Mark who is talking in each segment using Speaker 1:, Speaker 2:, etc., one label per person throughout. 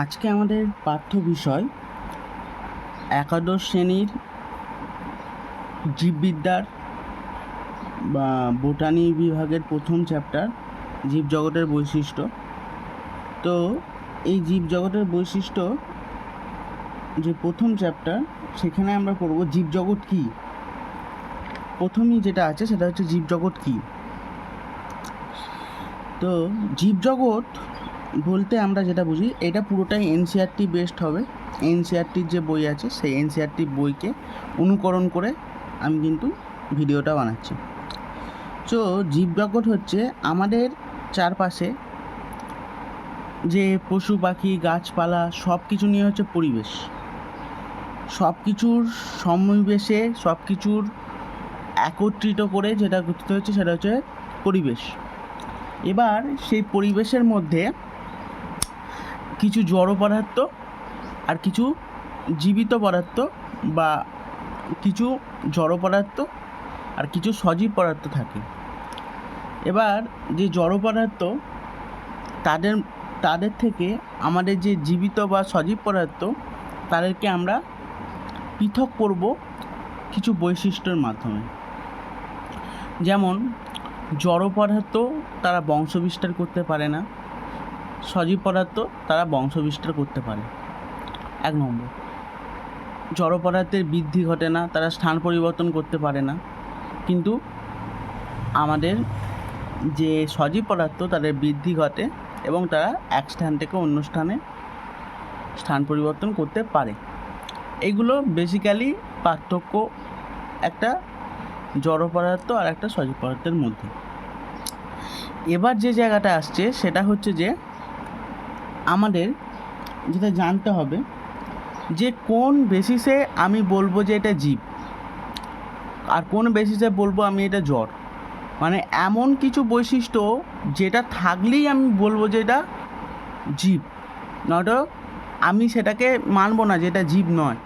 Speaker 1: আজকে আমাদের পাঠ্য বিষয় একাদশ শ্রেণীর জীববিদ্যার বা বোটানি বিভাগের প্রথম চ্যাপ্টার জীবজগতের বৈশিষ্ট্য। তো এই জীবজগতের বৈশিষ্ট্য যে প্রথম চ্যাপ্টার, সেখানে আমরা পড়ব জীবজগৎ কী। প্রথমেই যেটা আছে সেটা হচ্ছে জীবজগৎ কী। তো জীবজগৎ বলতে আমরা যেটা বুঝি, এটা পুরোটাই এনসিইআরটি বেসড হবে। এনসিইআরটির যে বই আছে সেই এনসিইআরটি বইকে অনুকরণ করে আমি কিন্তু ভিডিওটা বানাচ্ছি। তো জীবজগৎ হচ্ছে আমাদের চারপাশে যে পশু পাখি গাছপালা সব কিছু নিয়ে হচ্ছে পরিবেশ। সব কিছুর সমাবেশে সব কিছুর একত্রিত করে যেটা গঠিত হচ্ছে সেটা হচ্ছে পরিবেশ। এবার সেই পরিবেশের মধ্যে কিছু জড় পদার্থ আর কিছু জীবিত পদার্থ বা কিছু জড় পদার্থ আর কিছু সজীব পদার্থ থাকে। এবার যে জড় পদার্থ তাদের থেকে আমাদের যে জীবিত বা সজীব পদার্থ তাদেরকে আমরা পৃথক করব কিছু বৈশিষ্ট্যের মাধ্যমে। যেমন জড় পদার্থ তারা বংশবিস্তার করতে পারে না, সজীব পদার্থ তারা বংশবিস্তার করতে পারে। 1 নম্বর, জড় পদার্থের বৃদ্ধি ঘটে না, তারা স্থান পরিবর্তন করতে পারে না। কিন্তু আমাদের যে সজীব পদার্থ তাদের বৃদ্ধি ঘটে এবং তারা এক স্থান থেকে অন্য স্থানে স্থান পরিবর্তন করতে পারে। এগুলো বেসিক্যালি পার্থক্য একটা জড় পদার্থ আর একটা সজীব পদার্থের মধ্যে। এবার যে জায়গাটা আসছে সেটা হচ্ছে যে আমাদের যেটা জানতে হবে যে কোন বেসিসে আমি বলবো যে এটা জীব আর কোন বেসিসে বলবো আমি এটা জড়। মানে এমন কিছু বৈশিষ্ট্য যেটা থাকলেই আমি বলবো যে এটা জীব, নয়তো আমি সেটাকে মানবো না যে এটা জীব নয়।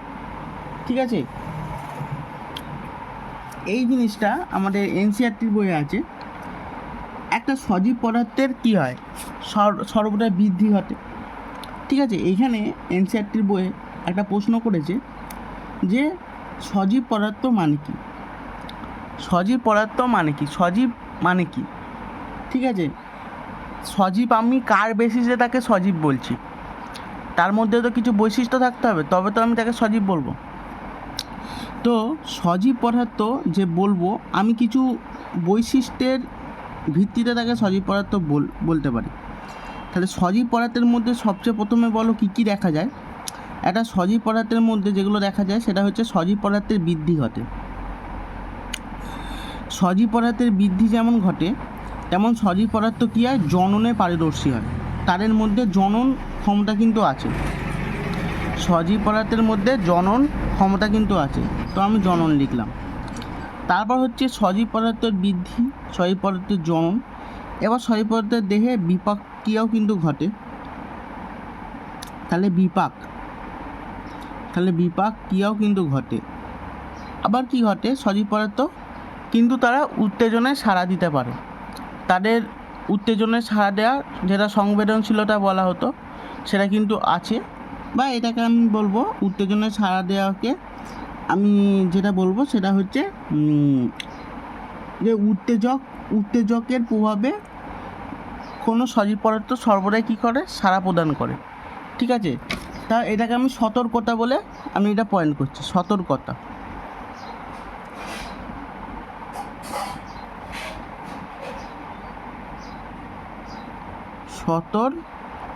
Speaker 1: ঠিক আছে, এই জিনিসটা আমাদের এনসিইআরটির বইয়ে আছে। একটা সজীব পদার্থের কী হয়, সর্বদা বৃদ্ধি ঘটে। ঠিক আছে, এইখানে এনসিইআরটির বইয়ে একটা প্রশ্ন করেছে যে সজীব পদার্থ মানে কি। সজীব পদার্থ মানে কি, সজীব মানে কি। ঠিক আছে, সজীব আমি কার বেসিসে তাকে সজীব বলছি, তার মধ্যে তো কিছু বৈশিষ্ট্য থাকতে হবে, তবে তো আমি তাকে সজীব বলবো। তো সজীব পদার্থ যে বলবো আমি কিছু বৈশিষ্ট্যের ভিত্তিতে তাকে সজীব পদার্থ বলতে পারি। তাহলে সজীব পদার্থের মধ্যে সবচেয়ে প্রথমে বলো কী কী দেখা যায়। একটা সজীব পদার্থের মধ্যে যেগুলো দেখা যায় সেটা হচ্ছে সজীব পদার্থের বৃদ্ধি ঘটে। সজীব পদার্থের বৃদ্ধি যেমন ঘটে তেমন সজীব পদার্থ কী হয়, জননে পারদর্শী হয়। তাদের মধ্যে জনন ক্ষমতা কিন্তু আছে। সজীব পদার্থের মধ্যে জনন ক্ষমতা কিন্তু আছে, তো আমি জনন লিখলাম। তারপর হচ্ছে সজীব পদার্থের বৃদ্ধি, সজীব পদার্থের জনন। এবার সজীব পদার্থের দেহে বিপাক ক্রিয়াও কিন্তু ঘটে। তাহলে বিপাক ক্রিয়াও কিন্তু ঘটে। আবার কি ঘটে, সজীব পদার্থ কিন্তু তারা উত্তেজনায় সাড়া দিতে পারে। তাদের উত্তেজনায় সাড়া দেওয়া, যেটা সংবেদনশীলতা বলা হতো, সেটা কিন্তু আছে। বা এটাকে আমি বলবো উত্তেজনায় সাড়া দেওয়াকে আমি যেটা বলবো সেটা হচ্ছে যে উত্তেজকের প্রভাবে কোনো সজীব পদার্থ সর্বদাই কী করে, সাড়া প্রদান করে। ঠিক আছে, তা এটাকে আমি সতর্কতা বলে আমি এটা পয়েন্ট করছি, সতর্কতা। সতর্কতা,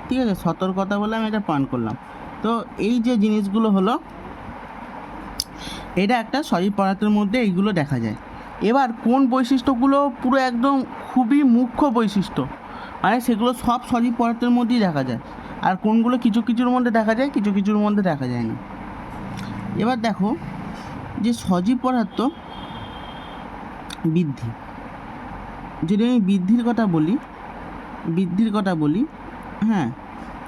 Speaker 1: ঠিক আছে, সতর্কতা বলে আমি এটা পয়েন্ট করলাম। তো এই যে জিনিসগুলো হলো, এটা একটা সজীব পদার্থের মধ্যে এইগুলো দেখা যায়। এবার কোন বৈশিষ্ট্যগুলো পুরো একদম খুবই মুখ্য বৈশিষ্ট্য, মানে সেগুলো সব সজীব পদার্থের মধ্যেই দেখা যায়, আর কোনগুলো কিছু কিছুর মধ্যে দেখা যায়, কিছু কিছুর মধ্যে দেখা যায় না। এবার দেখো যে সজীব পদার্থ বৃদ্ধি, যদি আমি বৃদ্ধির কথা বলি, হ্যাঁ,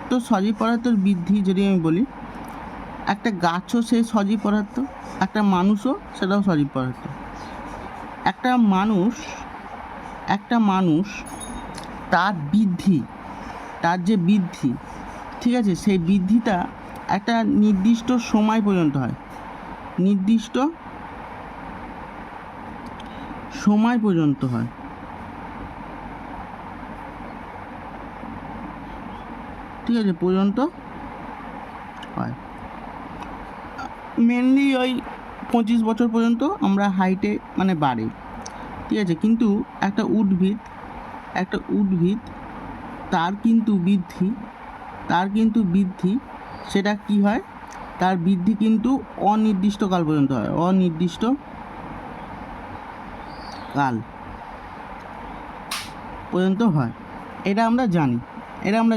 Speaker 1: তো সজীব পদার্থের বৃদ্ধি যদি আমি বলি, একটা গাছও সেই সজীব পদার্থ, একটা মানুষও সেটাও সজীব পদার্থ। একটা মানুষ তার বৃদ্ধি তার যে বৃদ্ধি, ঠিক আছে, সেই বৃদ্ধিটা একটা নির্দিষ্ট সময় পর্যন্ত হয়, নির্দিষ্ট সময় পর্যন্ত হয়, ঠিক আছে, পর্যন্ত হয়। মেনলি ওই 25 বছর পর্যন্ত আমরা হাইটে মানে বাড়ে, ঠিক আছে। কিন্তু একটা উদ্ভিদ তার কিন্তু বৃদ্ধি সেটা কি হয়, তার বৃদ্ধি কিন্তু অনির্দিষ্টকাল পর্যন্ত হয়, অনির্দিষ্টকাল পর্যন্ত হয়। এটা আমরা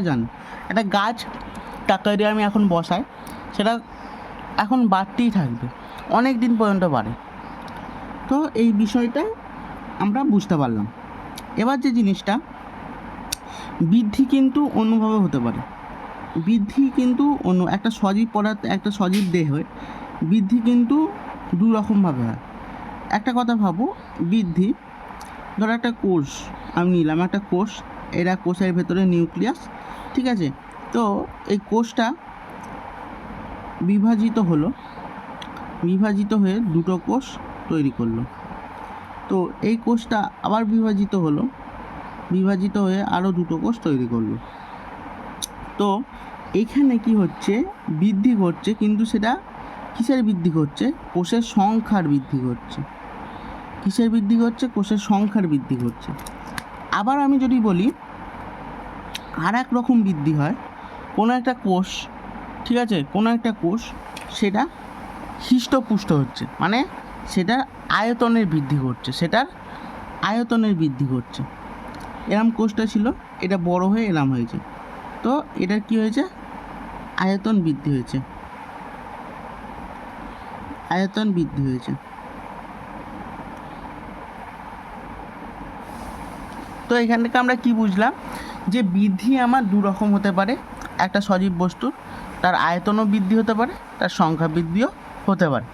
Speaker 1: জানি। একটা গাছ টাকা দিয়ে আমি এখন বসাই, সেটা এখন বাড়তেই থাকবে, অনেক দিন পর্যন্ত বাড়ে। তো এই বিষয়টা আমরা বুঝতে পারলাম। এবার যে জিনিসটা, বৃদ্ধি কিন্তু অন্যভাবে হতে পারে। বৃদ্ধি কিন্তু একটা সজীব পদার্থ, একটা সজীব দেহে বৃদ্ধি কিন্তু দু রকমভাবে হয়। একটা কথা ভাবো, বৃদ্ধি, ধরো একটা কোষ আমি নিলাম, একটা কোষ, এরা কোষের ভেতরে নিউক্লিয়াস, ঠিক আছে। তো এই কোষটা বিভাজিত হয়ে দুটো কোষ তৈরি করলো। তো এই কোষটা আবার বিভাজিত হয়ে আরও দুটো কোষ তৈরি করলো। তো এখানে কি হচ্ছে, বৃদ্ধি ঘটছে, কিন্তু সেটা কিসের বৃদ্ধি ঘটছে? কোষের সংখ্যার বৃদ্ধি ঘটছে। কিসের বৃদ্ধি ঘটছে? কোষের সংখ্যার বৃদ্ধি ঘটছে। আবার আমি যদি বলি আর এক রকম বৃদ্ধি হয়, কোনো একটা কোষ, ঠিক আছে, কোনো একটা কোষ সেটা হৃষ্টপুষ্ট হচ্ছে, মানে সেটার আয়তনের বৃদ্ধি ঘটছে, এরম কোষটা ছিল, এটা বড় হয়ে এরম হয়েছে। তো এটার কি হয়েছে? আয়তন বৃদ্ধি হয়েছে। তো এখান থেকে আমরা কি বুঝলাম, যে বৃদ্ধি আমার দু রকম হতে পারে। একটা সজীব বস্তুর তার আয়তনও বৃদ্ধি হতে পারে, তার সংখ্যা বৃদ্ধিও হতে পারে,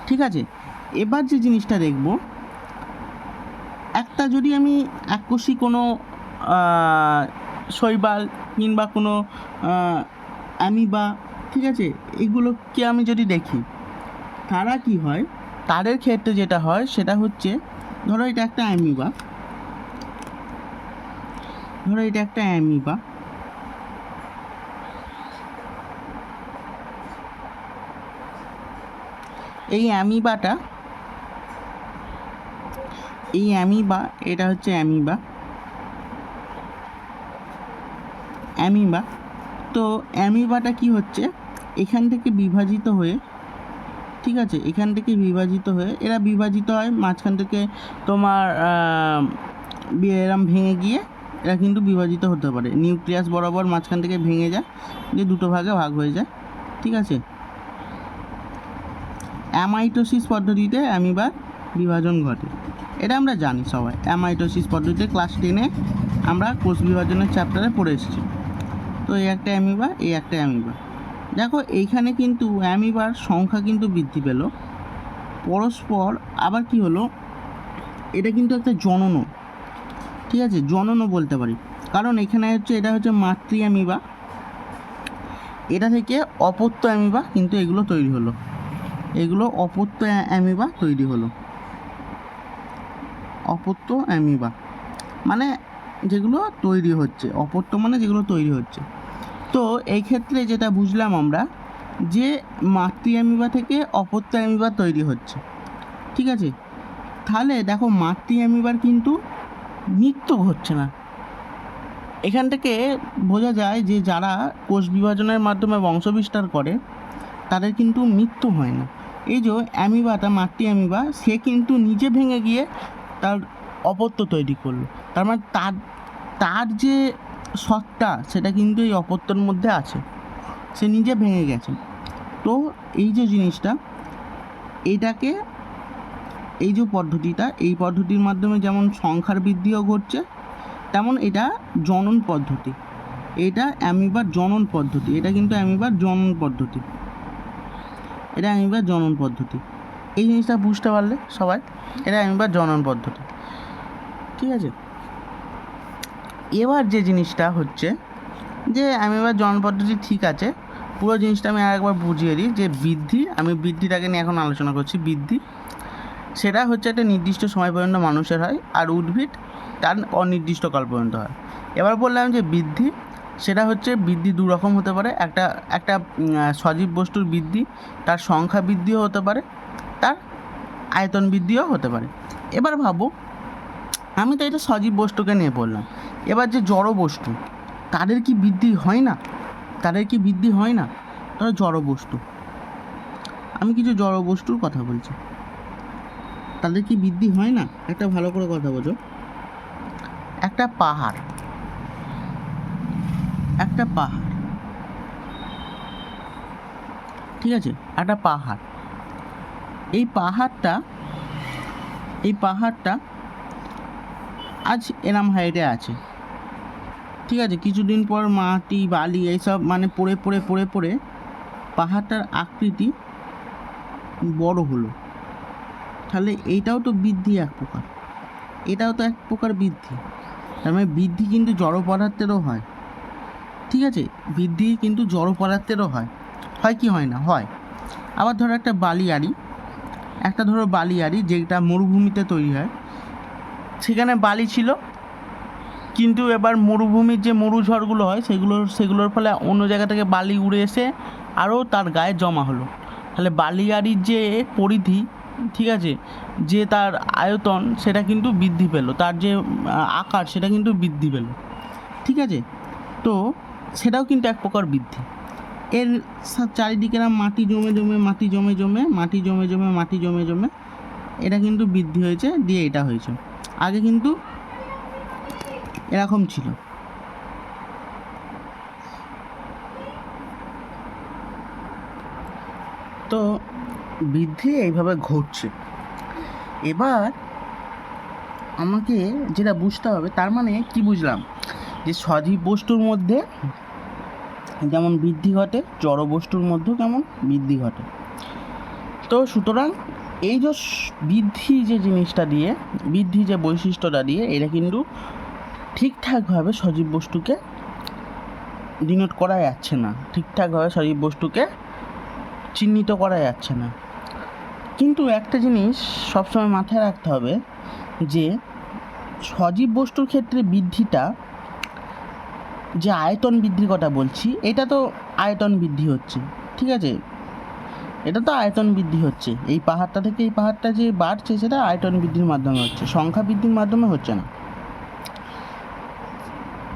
Speaker 1: ঠিক আছে। এবার যে জিনিসটা দেখব, একটা যদি আমি এককোষী কোনো শৈবাল কিংবা কোনো অ্যামিবা, ঠিক আছে, এগুলোকে আমি যদি দেখি, তারা কি হয়, তাদের ক্ষেত্রে যেটা হয় সেটা হচ্ছে, ধরো এটা একটা অ্যামিবা, এই অ্যামিবা, এটা হচ্ছে অ্যামিবা। তো অ্যামিবাটা কি হচ্ছে, এখান থেকে বিভাজিত হয়ে, ঠিক আছে, এরা বিভাজিত হয়, মাঝখান থেকে তোমার এরম ভেঙে গিয়ে এরা কিন্তু বিভাজিত হতে পারে, নিউক্লিয়াস বরাবর মাঝখান থেকে ভেঙে যায়, দিয়ে দুটো ভাগে ভাগ হয়ে যায়, ঠিক আছে। অ্যামাইটোসিস পদ্ধতিতে অ্যামিবার বিভাজন ঘটে, এটা আমরা জানি সবাই। অ্যামাইটোসিস পদ্ধতিতে ক্লাস 10-এ আমরা কোষ বিভাজনের চ্যাপ্টারে পড়ে এসেছি। তো এই একটা অ্যামিবা, দেখো এইখানে কিন্তু অ্যামিবার সংখ্যা কিন্তু বৃদ্ধি পেল পরস্পর। আবার কি হলো, এটা কিন্তু একটা জননও, ঠিক আছে, জননও বলতে পারি, কারণ এখানে এটা হচ্ছে মাতৃ অ্যামিবা, এটা থেকে অপত্য অ্যামিবা কিন্তু এগুলো তৈরি হলো, অপত্য অ্যামিবা তৈরি হলো। অপত্য অ্যামিবা মানে যেগুলো তৈরি হচ্ছে, অপত্য মানে যেগুলো তৈরি হচ্ছে। তো এই ক্ষেত্রে যেটা বুঝলাম আমরা, যে মাতৃ অ্যামিবা থেকে অপত্য অ্যামিবা তৈরি হচ্ছে, ঠিক আছে। তাহলে দেখো, মাতৃ অ্যামিবার কিন্তু মৃত্যু ঘটছে না। এখান থেকে বোঝা যায় যে যারা কোষ বিভাজনের মাধ্যমে বংশবিস্তার করে তাদের কিন্তু মৃত্যু হয় না। এই যে অ্যামিবাটা, মাতৃ অ্যামিবা, সে কিন্তু নিজে ভেঙে গিয়ে তার অপত্য তৈরি করলো, তার মানে তার যে সত্তা সেটা কিন্তু এই অপত্যর মধ্যে আছে, সে নিজে ভেঙে গেছে। তো এই যে জিনিসটা, এইটাকে, এই যে পদ্ধতিটা, এই পদ্ধতির মাধ্যমে যেমন সংখ্যার বৃদ্ধিও ঘটছে, তেমন এটা জনন পদ্ধতি, এটা অ্যামিবার জনন পদ্ধতি, এটা কিন্তু অ্যামিবার জনন পদ্ধতি, এই জিনিসটা বুঝতে পারলে সবাই, এটা অ্যামিবার জনন পদ্ধতি, ঠিক আছে। এবার যে জিনিসটা হচ্ছে যে আমি এবার জন্ম পদ্ধতি ঠিক আছে, পুরো জিনিসটা আমি আরেকবার বুঝিয়ে দিই যে বৃদ্ধি, আমি বৃদ্ধিটাকে নিয়ে এখন আলোচনা করছি। বৃদ্ধি সেটা হচ্ছে একটা নির্দিষ্ট সময় পর্যন্ত মানুষের হয়, আর উদ্ভিদ তার অনির্দিষ্টকাল পর্যন্ত হয়। এবার বললাম যে বৃদ্ধি সেটা হচ্ছে বৃদ্ধি দু রকম হতে পারে, একটা সজীব বস্তুর বৃদ্ধি, তার সংখ্যা বৃদ্ধিও হতে পারে, তার আয়তন বৃদ্ধিও হতে পারে। এবার ভাবো, আমি তো এটা সজীব বস্তুকে নিয়ে বললাম, এবার যে জড় বস্তু তাদের কি বৃদ্ধি হয় না? তাদের কি বৃদ্ধি হয় না? তারা জড় বস্তু, আমি কিছু জড় বস্তুর কথা বলছি, তাদের কি বৃদ্ধি হয় না? একটা ভালো করে কথা বোঝো। একটা পাহাড়, ঠিক আছে, একটা পাহাড়, এই পাহাড়টা আজ এরম হাইটে আছে, ঠিক আছে, কিছুদিন পর মাটি বালি এইসব মানে পড়ে পাহাড়টার আকৃতি বড় হলো, তাহলে এইটাও তো বৃদ্ধি এক প্রকার, এটাও তো এক প্রকার বৃদ্ধি। তার মানে বৃদ্ধি কিন্তু জড় পদার্থেরও হয়, ঠিক আছে, বৃদ্ধি কিন্তু জড় পদার্থেরও হয় কি হয় না? হয়। আবার ধরো একটা বালিয়াড়ি যেটা মরুভূমিতে তৈরি হয়, সেখানে বালি ছিল, কিন্তু এবার মরুভূমির যে মরুঝড়গুলো হয় সেগুলোর ফলে অন্য জায়গা থেকে বালি উড়ে এসে আরও তার গায়ে জমা হলো, তাহলে বালিয়াড়ির যে পরিধি, ঠিক আছে, যে তার আয়তন সেটা কিন্তু বৃদ্ধি পেল, তার যে আকার সেটা কিন্তু বৃদ্ধি পেল, ঠিক আছে। তো সেটাও কিন্তু এক প্রকার বৃদ্ধি। এর চারিদিকে মাটি জমে জমে এটা কিন্তু বৃদ্ধি হয়েছে, দিয়ে এটা হয়েছে। আগে কিন্তু এরকম ছিল। তো বৃদ্ধি এইভাবে ঘটছে। এবার আমাকে যেটা বুঝতে হবে, তার মানে কি বুঝলাম, যে সজীব বস্তুর মধ্যে যেমন বৃদ্ধি ঘটে, জড় বস্তুর মধ্যেও কেমন বৃদ্ধি ঘটে। তো সুতরাং এই যে বৃদ্ধি যে জিনিসটা দিয়ে, বৃদ্ধি যে বৈশিষ্ট্যটা দিয়ে, এটা কিন্তু ঠিকঠাকভাবে সজীব বস্তুকে ডিনোট করা যাচ্ছে না, ঠিকঠাকভাবে সজীব বস্তুকে চিহ্নিত করা যাচ্ছে না। কিন্তু একটা জিনিস সবসময় মাথায় রাখতে হবে, যে সজীব বস্তুর ক্ষেত্রে বৃদ্ধিটা, যে আয়তন বৃদ্ধির কথা বলছি, এটা তো আয়তন বৃদ্ধি হচ্ছে, ঠিক আছে, এটা তো আয়তন বৃদ্ধি হচ্ছে, এই পাহাড়টা থেকে এই পাহাড়টা যে বাড়ছে সেটা আয়তন বৃদ্ধির মাধ্যমে হচ্ছে, সংখ্যা বৃদ্ধির মাধ্যমে হচ্ছে না।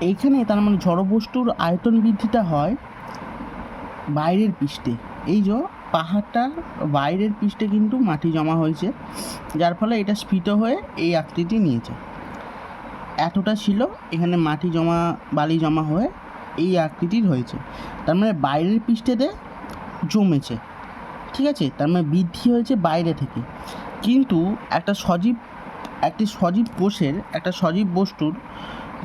Speaker 1: এইখানে তার মানে জড় বস্তুর আয়তন বৃদ্ধিটা হয় বাইরের পৃষ্ঠে, এই যে পাহাড়টার বাইরের পৃষ্ঠে কিন্তু মাটি জমা হয়েছে, যার ফলে এটা স্ফীত হয়ে এই আকৃতি নিয়েছে। এতটা ছিল, এখানে মাটি জমা বালি জমা হয়ে এই আকৃতির হয়েছে, তার মানে বাইরের পৃষ্ঠেতে জমেছে, ঠিক আছে, তার মানে বৃদ্ধি হয়েছে বাইরে থেকে। কিন্তু একটা সজীব বস্তুর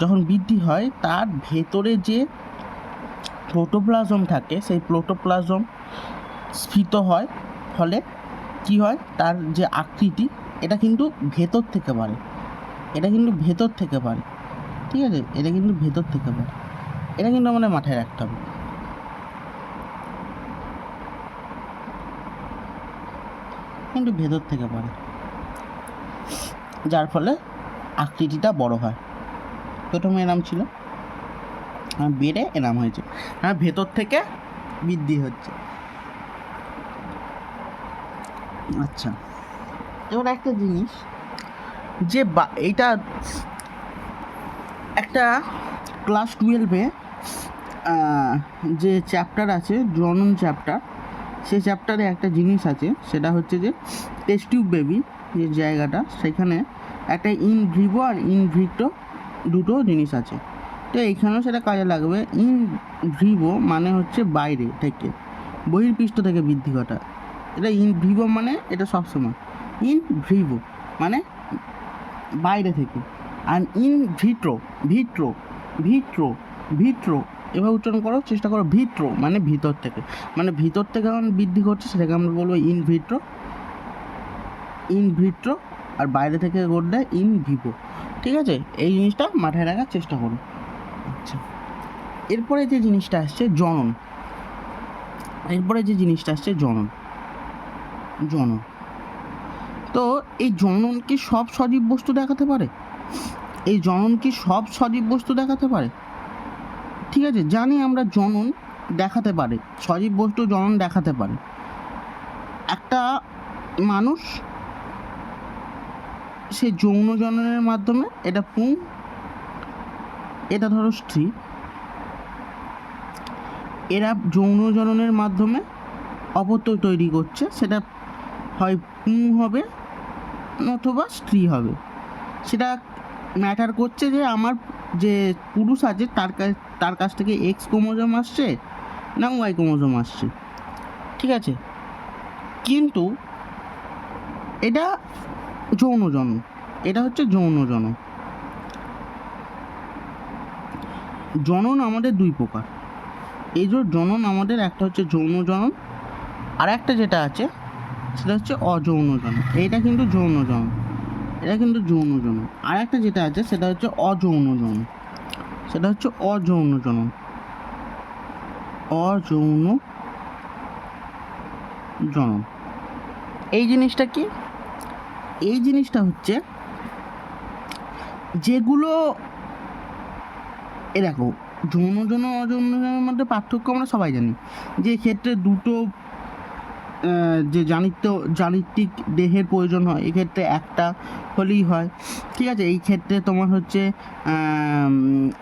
Speaker 1: যখন বৃদ্ধি হয়, তার ভেতরে যে প্রোটোপ্লাজম থাকে, সেই প্রোটোপ্লাজম স্ফীত হয়, ফলে কি হয়, তার যে আকৃতি এটা কিন্তু ভেতর থেকে বাড়ে, ঠিক আছে, এটা কিন্তু ভেতর থেকে বাড়ে, এটা কিন্তু আমাদের মাথায় রাখতে হবে। কিন্তু ভেতর থেকে বাড়ে, যার ফলে আকৃতিটা বড় হয়। প্রথমে এরম ছিল, বেড়ে এরম হয়েছে, ভেতর থেকে বৃদ্ধি হচ্ছে। আচ্ছা, এবার একটা জিনিস, যে এইটা একটা ক্লাস 12-এ যে চ্যাপ্টার আছে, জনন চ্যাপ্টার, সেই চ্যাপ্টারে একটা জিনিস আছে, সেটা হচ্ছে যে টেস্ট টিউব বেবি যে জায়গাটা, সেখানে একটা ইন ভিভো আর ইন ভিট্রো দুটো জিনিস আছে। তো এইখানেও সেটা কাজে লাগবে। ইন ভিভো মানে হচ্ছে বাইরে থেকে, বহির্পৃষ্ঠ থেকে বৃদ্ধি ঘটা, এটা ইন ভিভো মানে এটা সবসময়, ইন ভিভো মানে বাইরে থেকে, আর ইন ভিট্রো এভাবে উচ্চারণ করার চেষ্টা করো, ভিট্রো মানে ভিতর থেকে, মানে ভিতর থেকে যখন বৃদ্ধি ঘটছে সেটাকে আমরা বলবো ইন ভিট্রো, আর বাইরে থেকে ঘটলে ইন ভিভো, ঠিক আছে, এই জিনিসটা মাথায় রাখার চেষ্টা করো। আচ্ছা, এরপরে যে জিনিসটা আসছে জনন। জনন। তো এই জনন কি সব সজীব বস্তু দেখাতে পারে? ঠিক আছে, জানি আমরা জনন দেখাতে পারে, সজীব বস্তু জনন দেখাতে পারে। একটা মানুষ সে যৌন জননের মাধ্যমে, এটা পুং, এটা ধরো স্ত্রী, এরা যৌন জননের মাধ্যমে অপত্যয় তৈরি করছে, সেটা হয় পুং হবে অথবা স্ত্রী হবে। সেটা ম্যাটার করছে যে আমার যে পুরুষ আছে তার কাছ থেকে এক্স ক্রোমোজোম আসছে না ওয়াই ক্রোমোজোম আসছে, ঠিক আছে। কিন্তু এটা যৌন জনন, এটা হচ্ছে যৌন জনন। জনন আমাদের দুই প্রকার। এই যে জনন আমাদের, একটা হচ্ছে যৌন জনন, আর একটা যেটা আছে সেটা হচ্ছে অযৌন জনন। এটা কিন্তু যৌন জনন, আর একটা যেটা আছে সেটা হচ্ছে অযৌন জনন। এই জিনিসটা কি? এই জিনিসটা হচ্ছে যেগুলো, দেখো, যৌন জন অযৌন জনের মধ্যে পার্থক্য আমরা সবাই জানি, যে ক্ষেত্রে দুটো যে জানিত্রিক দেহের প্রয়োজন হয়, এক্ষেত্রে একটা হলেই হয়, ঠিক আছে। এই ক্ষেত্রে তোমার হচ্ছে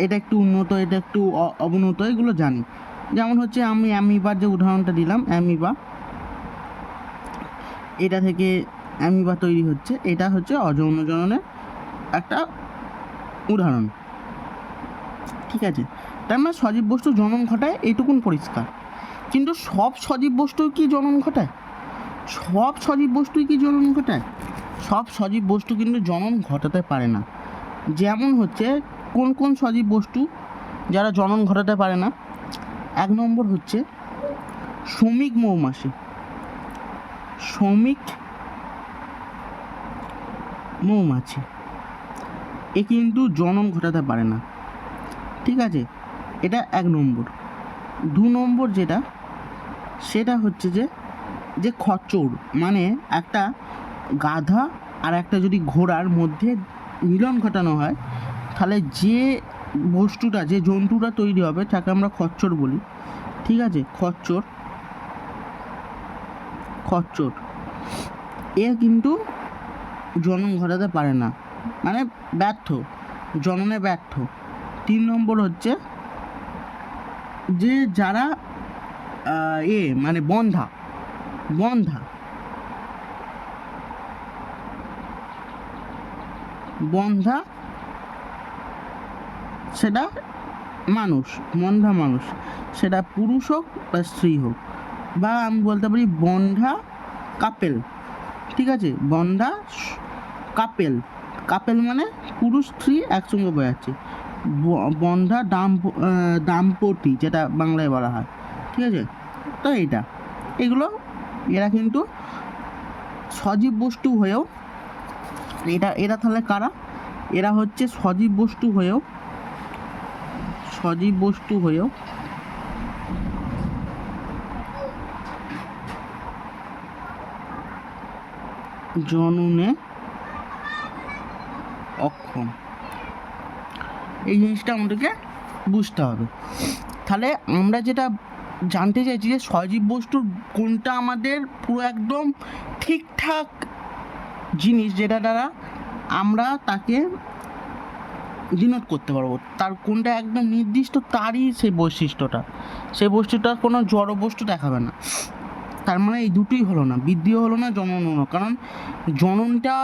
Speaker 1: এটা একটু উন্নত, এটা একটু অবনত, এগুলো জানি। যেমন হচ্ছে আমি অ্যামিবার যে উদাহরণটা দিলাম, এটা থেকে অ্যামিবা তৈরি হচ্ছে, এটা হচ্ছে অযৌন জননের একটা উদাহরণ, ঠিক আছে। তার মানে সজীব বস্তু জনন ঘটায়, এইটুকুন পরিষ্কার। কিন্তু সব সজীব বস্তু কি জনন ঘটায়? সব সজীব বস্তু কিন্তু জনন ঘটাতে পারে না। যেমন হচ্ছে কোন সজীব বস্তু যারা জনন ঘটাতে পারে না? 1 নম্বর হচ্ছে শ্রমিক মৌমাছি, এ কিন্তু জনন ঘটাতে পারে না, ঠিক আছে। এটা 1 নম্বর। 2 নম্বর যেটা, সেটা হচ্ছে যে খচ্চর, মানে একটা গাধা আর একটা যদি ঘোড়ার মধ্যে মিলন ঘটানো হয়, তাহলে যে বস্তুটা, যে জন্তুটা তৈরি হবে তাকে আমরা খচ্চর বলি, ঠিক আছে। খচ্চর এ কিন্তু জনন ঘটাতে পারে না, মানে জননে ব্যর্থ। 3 নম্বর হচ্ছে যে যারা মানে বন্ধা, সেটা মানুষ, সেটা পুরুষ হোক বা স্ত্রী হোক, বা আমি বলতে পারি বন্ধা কাপেল, ঠিক আছে। বন্ধা কাপেল মানে পুরুষ স্ত্রী একসঙ্গে বোঝাচ্ছে। বন্ধা দাম্পতি যেটা বাংলায় বলা হয়, ঠিক আছে। তো এরা কিন্তু সজীব বস্তু হয়েও, এরা তাহলে কারা? এরা হচ্ছে সজীব বস্তু হয়েও জননে অক্ষম। এই জিনিসটা আমাদেরকে বুঝতে হবে। তাহলে আমরা যেটা জানতে চাইছি যে সজীব বস্তুর কোনটা আমাদের পুরো একদম ঠিকঠাক জিনিস, যেটা দ্বারা আমরা তাকে ডিনোট করতে পারবো, তার কোনটা একদম নির্দিষ্ট, তারই সেই বস্তুটা কোনো জড় বস্তু দেখাবে না। তার মানে এই দুটোই হলো না, বৃদ্ধিও হলো না, জনন হলো না। কারণ জননটা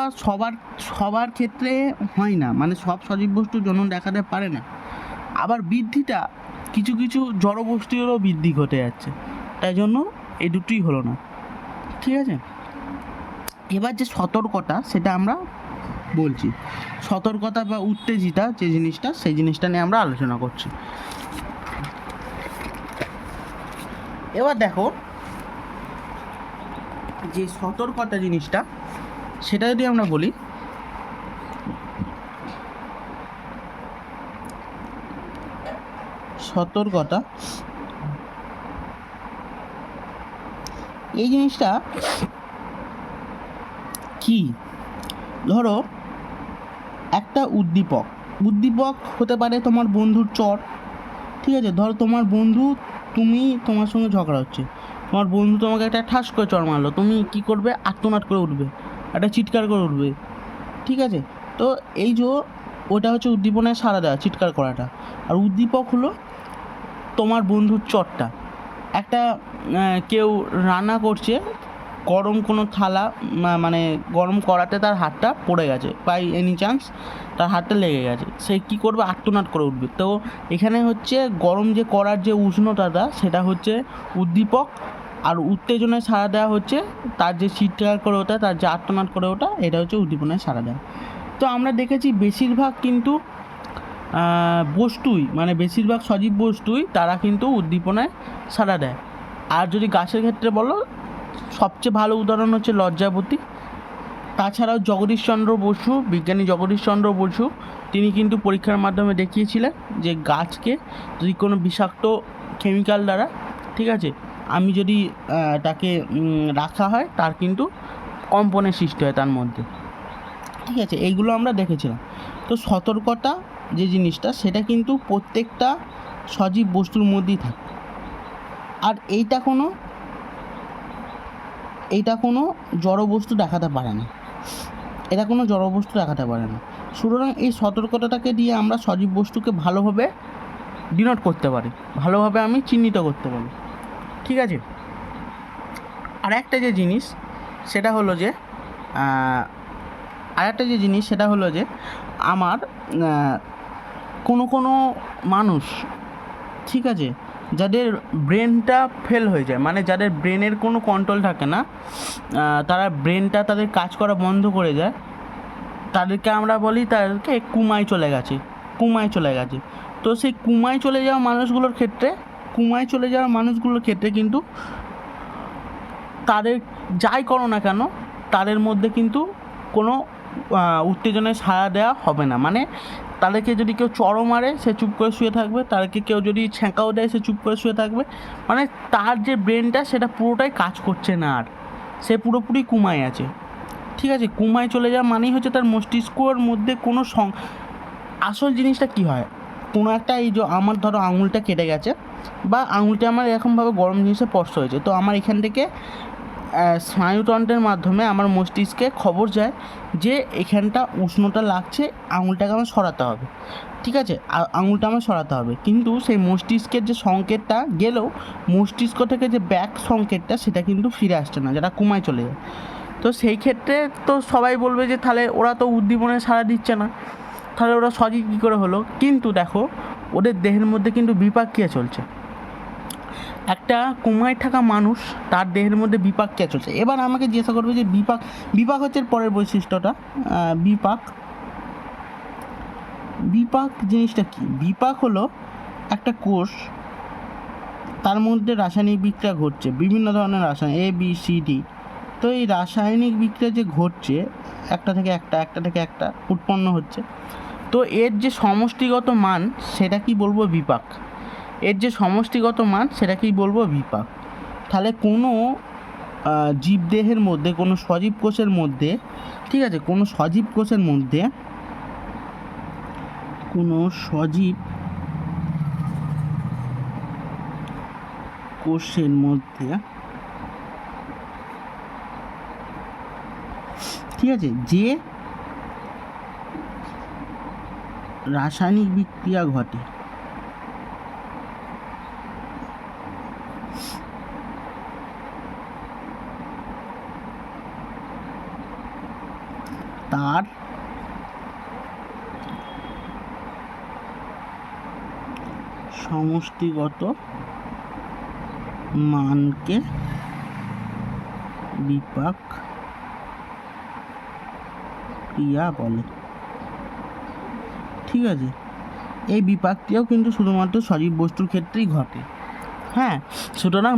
Speaker 1: সবার ক্ষেত্রে হয় না, মানে সব সজীব বস্তু জনন দেখাতে পারে না। আবার বৃদ্ধিটা কিছু জড় বস্তুরও বৃদ্ধি ঘটে যাচ্ছে, তাই জন্য এই দুটোই হলো না, ঠিক আছে। এবার যে সতর্কতা, সেটা আমরা বলছি, সতর্কতা বা উত্তেজিতা যে জিনিসটা, সেই জিনিসটা নিয়ে আমরা আলোচনা করছি। এবার দেখো, যে সতর্কতা জিনিসটা, সেটা যদি আমরা বলি, সতর্কতা এই জিনিসটা কি? ধরো একটা উদ্দীপক হতে পারে তোমার বন্ধুর চর, ঠিক আছে? ধরো তোমার বন্ধু, তোমার সঙ্গে ঝগড়া হচ্ছে, তোমার বন্ধু তোমাকে একটা ঠাস করে চড় মারলো, তুমি কি করবে? আর্তনাদ করে উঠবে, একটা চিৎকার করে উঠবে, ঠিক আছে? তো এই যে ওটা হচ্ছে উদ্দীপনায় সাড়া দেওয়া, চিৎকার করাটা। আর উদ্দীপক হলো তোমার বন্ধুর চরটা। একটা কেউ রান্না করছে, গরম কোনো থালা, মানে গরম কড়াতে তার হাতটা পড়ে গেছে, বাই এনি চান্স তার হাতটা লেগে গেছে, সে কী করবে? আর্তনাদ করে উঠবে। তো এখানে হচ্ছে গরম যে কড়ার যে উষ্ণতাটা, সেটা হচ্ছে উদ্দীপক, আর উত্তেজনায় সাড়া দেওয়া হচ্ছে তার যে চিৎকার করে ওঠা, তার যে আর্তনাদ করে ওঠা, এটা হচ্ছে উদ্দীপনায় সাড়া দেওয়া। তো আমরা দেখেছি বেশিরভাগ কিন্তু বস্তুই, মানে বেশিরভাগ সজীব বস্তুই তারা কিন্তু উদ্দীপনায় সাড়া দেয়। আর যদি গাছের ক্ষেত্রে বলো, সবচেয়ে ভালো উদাহরণ হচ্ছে লজ্জাবতী। তাছাড়াও বিজ্ঞানী জগদীশচন্দ্র বসু, তিনি কিন্তু পরীক্ষার মাধ্যমে দেখিয়েছিলেন যে গাছকে যদি কোনো বিষাক্ত কেমিক্যাল দ্বারা, ঠিক আছে, আমি যদি তাকে রাখা হয়, তার কিন্তু কম্পনের সৃষ্টি হয় তার মধ্যে, ঠিক আছে? এইগুলো আমরা দেখেছিলাম। তো সতর্কতা যে জিনিসটা, সেটা কিন্তু প্রত্যেকটা সজীব বস্তুর মধ্যেই থাকে। আর এইটা কোনো জড় বস্তু দেখাতে পারে না, সুতরাং এই সতর্কতাটাকে দিয়ে আমরা সজীব বস্তুকে ভালোভাবে ডিনোট করতে পারি, ভালোভাবে আমি চিহ্নিত করতে পারি, ঠিক আছে? আর একটা যে জিনিস সেটা হলো যে আমার কোনো মানুষ, ঠিক আছে, যাদের ব্রেনটা ফেল হয়ে যায়, মানে যাদের ব্রেনের কোনো কন্ট্রোল থাকে না, তারা ব্রেনটা তাদের কাজ করা বন্ধ করে যায়, তাদেরকে আমরা বলি তাদেরকে কুমায় চলে গেছে। তো সেই কুমায় চলে যাওয়া মানুষগুলোর ক্ষেত্রে কিন্তু তাদের যাই করো না কেন, তাদের মধ্যে কিন্তু কোনো উত্তেজনায় সাড়া দেওয়া হবে না। মানে তাদেরকে যদি কেউ চড়ও মারে, সে চুপ করে শুয়ে থাকবে, তাদেরকে কেউ যদি ছ্যাঁকাও দেয়, সে চুপ করে শুয়ে থাকবে। মানে তার যে ব্রেনটা, সেটা পুরোটাই কাজ করছে না, আর সে পুরোপুরি কুমায় আছে, ঠিক আছে? কুমায় চলে যাওয়া মানেই হচ্ছে তার মস্তিষ্কর মধ্যে কোনো আসল জিনিসটা কী হয়, কোনো একটা, এই যে আমার ধরো আঙুলটা কেটে গেছে, বা আঙুলটা আমার এরকমভাবে গরম জিনিসে স্পর্শ হয়েছে, তো আমার এখান থেকে স্নায়ুতন্ত্রের মাধ্যমে আমার মস্তিষ্কে খবর যায় যে এখানটা উষ্ণতা লাগছে, আঙুলটাকে আমার সরাতে হবে, ঠিক আছে? আঙুলটা আমার সরাতে হবে, কিন্তু সেই মস্তিষ্কের যে সংকেতটা গেলেও মস্তিষ্ক থেকে যে ব্যাক সংকেতটা, সেটা কিন্তু ফিরে আসছে না, যেটা কুমায় চলে যায়। তো সেই ক্ষেত্রে তো সবাই বলবে যে তাহলে ওরা তো উদ্দীপনায় সাড়া দিচ্ছে না, তাহলে ওরা সজীব কী করে হলো? কিন্তু দেখো, ওদের দেহের মধ্যে কিন্তু বিপাকক্রিয়া চলছে। একটা কুমায় থাকা মানুষ, তার দেহের মধ্যে বিপাকক্রিয়া চলছে। এবার আমাকে জিজ্ঞাসা করবে যে বিপাক হচ্ছে পরের বৈশিষ্ট্যটা। বিপাক জিনিসটা কি? বিপাক হলো একটা কোষ, তার মধ্যে রাসায়নিক বিক্রিয়া ঘটছে, বিভিন্ন ধরনের রাসায়নিক ABCD। তো এই রাসায়নিক বিক্রিয়া যে ঘটছে, একটা থেকে একটা উৎপন্ন হচ্ছে, তো এর যে সমষ্টিগত মান, সেটা কি বলবো? বিপাক। তাহলে কোনো জীবদেহের মধ্যে, কোনো সজীব কোষের মধ্যে, ঠিক আছে, কোনো সজীব কোষের মধ্যে, ঠিক আছে, যে রাসায়নিক বিক্রিয়া ঘটে, তার সমষ্টিগত মানকে বিপাক ক্রিয়া বলে, ঠিক আছে? এই বিপাক ক্রিয়াও কিন্তু শুধুমাত্র সজীব বস্তুর ক্ষেত্রেই ঘটে। হ্যাঁ, সুতরাং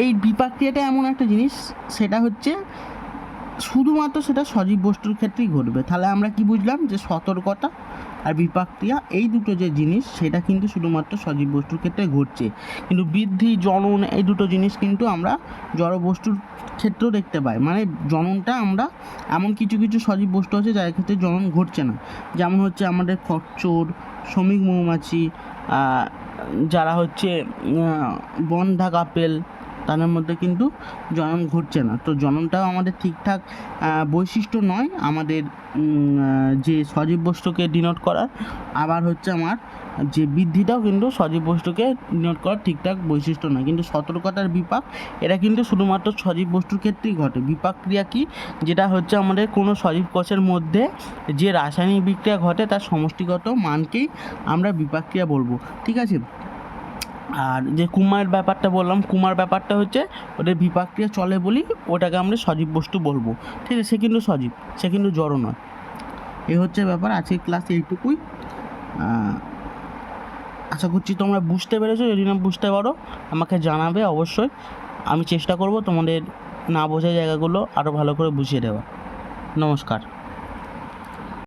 Speaker 1: এই বিপাক ক্রিয়াটা এমন একটা জিনিস, সেটা হচ্ছে শুধুমাত্র সেটা সজীব বস্তুর ক্ষেত্রেই ঘটবে। তাহলে আমরা কি বুঝলাম? যে সতর্কতা আর বিপাক ক্রিয়া, এই দুটো যে জিনিস সেটা কিন্তু শুধুমাত্র সজীব বস্তুর ক্ষেত্রে ঘটছে। কিন্তু বৃদ্ধি, জনন এই দুটো জিনিস কিন্তু আমরা জড় বস্তুর ক্ষেত্রেও দেখতে পাই। মানে জননটা আমরা এমন কিছু কিছু সজীব বস্তু আছে যার ক্ষেত্রে জনন ঘটছে না, যেমন হচ্ছে আমাদের খচ্চর, শ্রমিক মৌমাছি, যারা হচ্ছে বনঢাক আপেল, তাদের মধ্যে কিন্তু জনন ঘটছে না। তো জননটাও আমাদের ঠিকঠাক বৈশিষ্ট্য নয় আমাদের যে সজীব বস্তুকে ডিনোট করার। আবার হচ্ছে আমার যে বৃদ্ধিটাও কিন্তু সজীব বস্তুকে ডিনোট করার ঠিকঠাক বৈশিষ্ট্য নয়। কিন্তু সতর্কতার বিপাক এটা কিন্তু শুধুমাত্র সজীব বস্তুর ক্ষেত্রেই ঘটে। বিপাক ক্রিয়া কি, যেটা হচ্ছে আমাদের কোনো সজীব কোষের মধ্যে যে রাসায়নিক বিক্রিয়া ঘটে তার সমষ্টিগত মানকেই আমরা বিপাক ক্রিয়া বলবো, ঠিক আছে। আর যে কুমার ব্যাপারটা বললাম, কুমার ব্যাপারটা হচ্ছে ওদের বিপাক ক্রিয়া চলে বলি ওটাকে আমরা সজীব বস্তু বলবো, ঠিক আছে। সে কিন্তু সজীব, সে কিন্তু জড় নয়। এই হচ্ছে ব্যাপার। আজকের ক্লাস এইটুকুই। আশা করছি তোমরা বুঝতে পেরেছো। যদি না বুঝতে পারো আমাকে জানাবে অবশ্যই, আমি চেষ্টা করব তোমাদের না বোঝা জায়গাগুলো আরও ভালো করে বুঝিয়ে দেওয়া। নমস্কার।